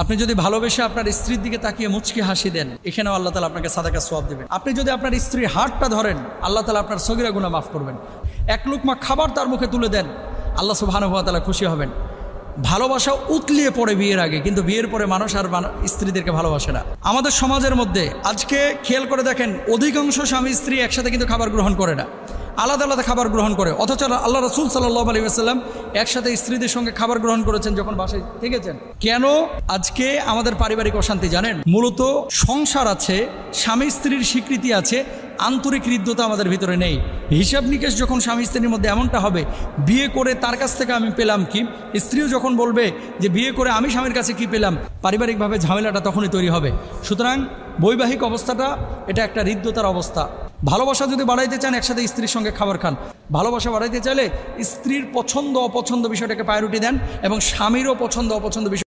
আপনি যদি ভালোবেসে আপনার স্ত্রীর দিকে তাকিয়ে মুচকি হাসি দেন, এখানেও আল্লাহ তাআলা আপনাকে সাদাকা সওয়াব দিবেন। আপনি যদি আপনার স্ত্রীর হাতটা ধরেন, আল্লাহ তাআলা আপনার সগীরা গুনাহ মাফ করবেন। এক লুকমা খাবার তার মুখে তুলে দেন, আল্লাহ সুবহানাহু ওয়া তাআলা খুশি হবেন। ভালোবাসা উতলিয়ে পড়ে বিয়ের আগে, কিন্তু বিয়ের পরে মানুষ আর স্ত্রীদেরকে ভালোবাসে না। আমাদের সমাজের মধ্যে আজকে খেয়াল করে দেখেন, অধিকাংশ স্বামী স্ত্রী একসাথে কিন্তু খাবার গ্রহণ করে না, আলাদা আলাদা খাবার গ্রহণ করে। অথচ আল্লাহ রাসূল সাল্লাল্লাহু আলাইহি ওয়াসাল্লাম একসাথে স্ত্রীদের সঙ্গে খাবার গ্রহণ করেছেন যখন বাসায় থেকেছেন। কেন আজকে আমাদের পারিবারিক অশান্তি জানেন? মূলত সংসার আছে, স্বামী স্ত্রীর স্বীকৃতি আছে, আন্তরিক হৃদ্যতা আমাদের ভিতরে নেই। হিসাব নিকেশ যখন স্বামী স্ত্রীর মধ্যে এমনটা হবে, বিয়ে করে তার কাছ থেকে আমি পেলাম কি, স্ত্রীও যখন বলবে যে বিয়ে করে আমি স্বামীর কাছে কি পেলাম, পারিবারিকভাবে ঝামেলাটা তখনই তৈরি হবে। সুতরাং বৈবাহিক অবস্থাটা এটা একটা হৃদ্যতার অবস্থা। ভালোবাসা যদি বাড়াইতে চান, একসাথে স্ত্রীর সঙ্গে খাবার খান। ভালোবাসা বাড়াইতে চাইলে স্ত্রীর পছন্দ অপছন্দ বিষয়টাকে প্রায়োরিটি দেন, এবং স্বামীরও পছন্দ অপছন্দ বিষয়